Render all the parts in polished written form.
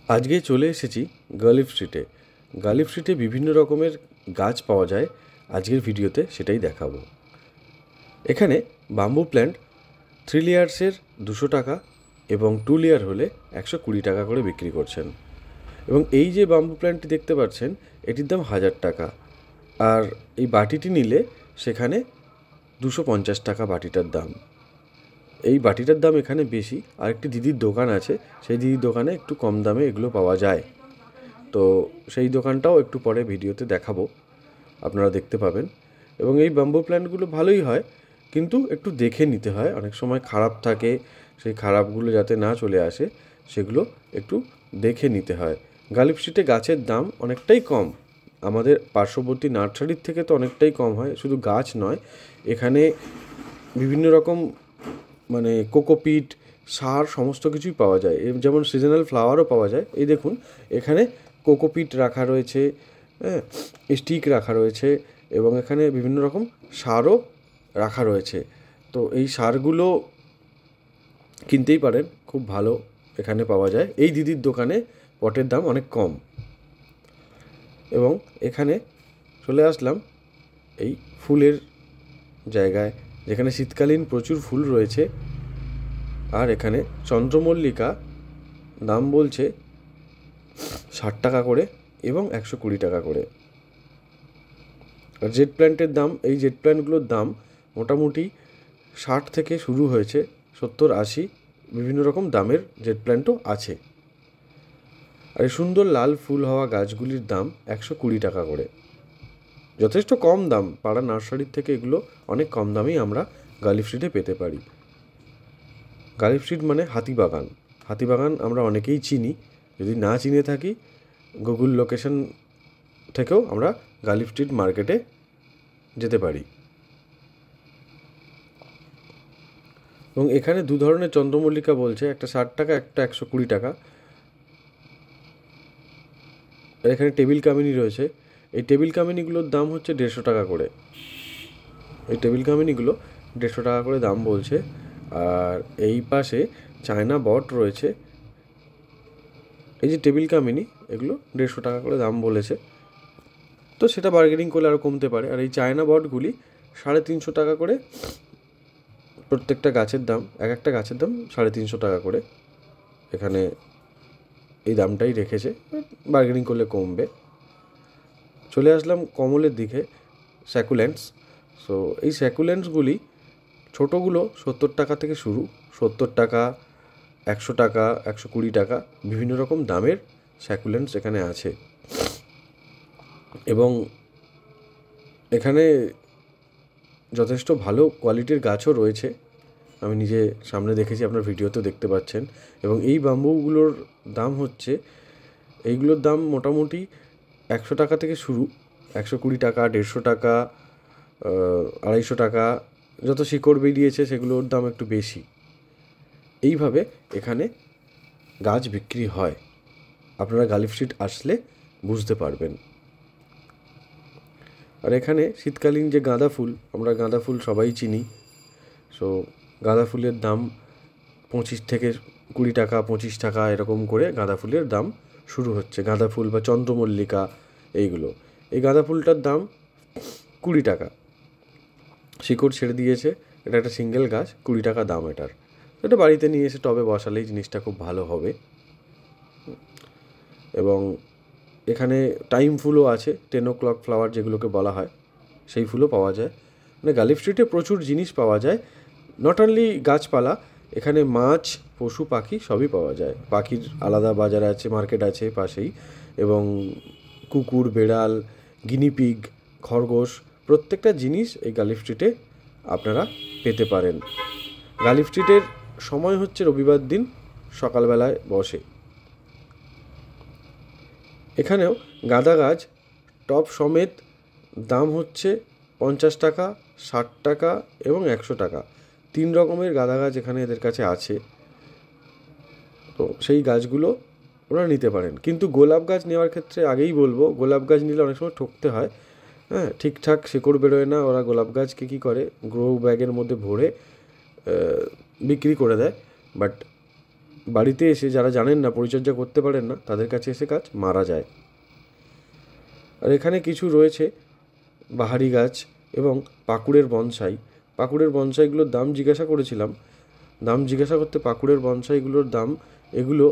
আজকে চলে এসেছি গালিফ স্ট্রিটে। গালিফ স্ট্রিটে বিভিন্ন রকমের গাছ পাওয়া যায়। আজকের ভিডিওতে সেটাই দেখাবো। এখানে বাম্বু প্ল্যান্ট 3 লেয়ার্সের 200 টাকা এবং 2 লেয়ার হলে 120 টাকা করে বিক্রি করছেন। এবং এই যে বাম্বু প্ল্যান্টটি দেখতে পাচ্ছেন, এটির দাম 1000 টাকা। আর এই বাটিটি নিলে সেখানে 250 টাকা বাটিটার দাম। এই বাটিটার দাম এখানে বেশি। আরেকটি দিদির দোকান আছে, সেই দিদির দোকানে একটু কম দামে এগুলো পাওয়া যায়। তো সেই দোকানটাও একটু পরে ভিডিওতে দেখাবো, আপনারা দেখতে পাবেন। এবং এই বাম্বু প্ল্যান্টগুলো ভালোই হয়, কিন্তু একটু দেখে নিতে হয়। অনেক সময় খারাপ থাকে, সেই খারাপগুলো যাতে না চলে আসে সেগুলো একটু দেখে নিতে হয়। গালিফ স্ট্রিটে গাছের দাম অনেকটাই কম, আমাদের পার্শ্ববর্তী নার্সারির থেকে তো অনেকটাই কম হয়। শুধু গাছ নয়, এখানে বিভিন্ন রকম কোকোপিট, সার সমস্ত কিছুই পাওয়া যায়। যেমন সিজনাল ফ্লাওয়ারও পাওয়া যায়। এই দেখুন, এখানে কোকোপিট রাখা রয়েছে, হ্যাঁ, স্টিক রাখা রয়েছে, এবং এখানে বিভিন্ন রকম সারও রাখা রয়েছে। তো এই সারগুলো কিনতেই পারেন, খুব ভালো এখানে পাওয়া যায়। এই দিদির দোকানে পটের দাম অনেক কম। এবং এখানে চলে আসলাম এই ফুলের জায়গায়, যেখানে শীতকালীন প্রচুর ফুল রয়েছে। আর এখানে চন্দ্রমল্লিকা দাম বলছে 60 টাকা করে এবং 120 টাকা করে। আর জেট প্ল্যান্টের দাম, এই জেট প্ল্যান্টগুলোর দাম মোটামুটি 60 থেকে শুরু হয়েছে, 70-80 বিভিন্ন রকম দামের জেট প্ল্যান্টও আছে। আর এই সুন্দর লাল ফুল হওয়া গাছগুলির দাম 120 টাকা করে। যথেষ্ট কম দাম, পাড়া নার্সারির থেকে এগুলো অনেক কম দামেই আমরা গালিফ স্ট্রিটে পেতে পারি। গালিফ স্ট্রিট মানে হাতিবাগান। হাতিবাগান আমরা অনেকেই চিনি, যদি না চিনে থাকি গুগল লোকেশন থেকেও আমরা গালিফ স্ট্রিট মার্কেটে যেতে পারি। এবং এখানে দু ধরনের চন্দ্রমল্লিকা বলছে, একটা 60 টাকা, একটা 120 টাকা। আর এখানে টেবিল কামিনী রয়েছে। এই টেবিল কামিনীগুলোর দাম হচ্ছে 150 টাকা করে। এই টেবিল কামিনীগুলো 150 টাকা করে দাম বলছে। আর এই পাশে চায়না বট রয়েছে। এই যে টেবিল কামিনী, এগুলো 150 টাকা করে দাম বলেছে। তো সেটা বার্গেনিং করলে আরও কমতে পারে। আর এই চায়না বটগুলি 350 টাকা করে প্রত্যেকটা গাছের দাম, এক একটা গাছের দাম 350 টাকা করে। এখানে এই দামটাই রেখেছে, বার্গেনিং করলে কমবে। চলে আসলাম কমলের দিকে, স্যাকুল্যান্টস। সো এই স্যাকুল্যান্টসগুলি ছোটোগুলো 70 টাকা থেকে শুরু, 70 টাকা, 100 টাকা, 120 টাকা, বিভিন্ন রকম দামের স্যাকুল্যান্টস এখানে আছে। এবং এখানে যথেষ্ট ভালো কোয়ালিটির গাছও রয়েছে, আমি নিজে সামনে দেখেছি, আপনার ভিডিওতেও দেখতে পাচ্ছেন। এবং এই বাম্বুগুলোর দাম হচ্ছে, এইগুলোর দাম মোটামুটি 100 টাকা থেকে শুরু, 120 টাকা, 150 টাকা, 250 টাকা। যত শিকড় বেরিয়েছে সেগুলোর দাম একটু বেশি। এইভাবে এখানে গাছ বিক্রি হয়, আপনারা গালিফ স্ট্রিট আসলে বুঝতে পারবেন। আর এখানে শীতকালীন যে গাঁদা ফুল, আমরা গাঁদা ফুল সবাই চিনি। সো গাঁদা ফুলের দাম 25 থেকে 20 টাকা, 25 টাকা এরকম করে গাঁদা ফুলের দাম শুরু হচ্ছে। গাঁদা ফুল বা চন্দ্রমল্লিকা এইগুলো, এই গাঁদা ফুলটার দাম 20 টাকা। শিকড় ছেড়ে দিয়েছে, এটা একটা সিঙ্গেল গাছ, 20 টাকা দাম এটার। এটা বাড়িতে নিয়ে এসে টবে বসালেই জিনিসটা খুব ভালো হবে। এবং এখানে টাইম ফুলও আছে, 10 o'clock ফ্লাওয়ার যেগুলোকে বলা হয়, সেই ফুলও পাওয়া যায়। গালিফ স্ট্রিটে প্রচুর জিনিস পাওয়া যায়। নট অনলি গাছপালা, এখানে মাছ, পশু পাখি সবই পাওয়া যায়। পাখির আলাদা বাজার আছে, মার্কেট আছে পাশেই। এবং কুকুর, বেড়াল, গিনিপিগ, খরগোশ, প্রত্যেকটা জিনিস এই গালিফ স্ট্রিটে আপনারা পেতে পারেন। গালিফ স্ট্রিটের সময় হচ্ছে রবিবার দিন সকালবেলায় বসে। এখানেও গাঁদা গাছ টব সমেত দাম হচ্ছে 50 টাকা, 60 টাকা এবং 100 টাকা। 3 রকমের গাঁদা গাছ এখানে এদের কাছে আছে। তো সেই গাছগুলো ওরা নিতে পারেন। কিন্তু গোলাপ গাছ নেওয়ার ক্ষেত্রে আগেই বলবো, গোলাপ গাছ নিলে অনেক সময় ঠকতে হয়। হ্যাঁ, ঠিকঠাক শিকড় বেরোয় না। ওরা গোলাপ গাছকে কী করে, গ্রো ব্যাগের মধ্যে ভরে বিক্রি করে দেয়। বাট বাড়িতে এসে যারা জানেন না, পরিচর্যা করতে পারেন না, তাদের কাছে এসে গাছ মারা যায়। আর এখানে কিছু রয়েছে বাহারি গাছ এবং পাকুড়ের বনসাই। পাকুড়ের বনসাইগুলোর দাম জিজ্ঞাসা করেছিলাম, দাম জিজ্ঞাসা করতে পাকুড়ের বনসাইগুলোর দাম, এগুলো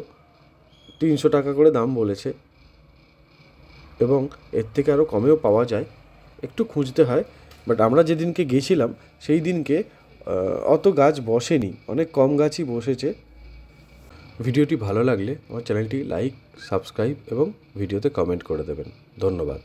300 টাকা করে দাম বলেছে, এবং এর থেকে আরও কমেও পাওয়া যায়, একটু খুঁজতে হয়। বাট আমরা যেদিনকে গেছিলাম সেই দিনকে অত গাছ বসেনি, অনেক কম গাছই বসেছে। ভিডিওটি ভালো লাগলে আমার চ্যানেলটি লাইক, সাবস্ক্রাইব এবং ভিডিওতে কমেন্ট করে দেবেন। ধন্যবাদ।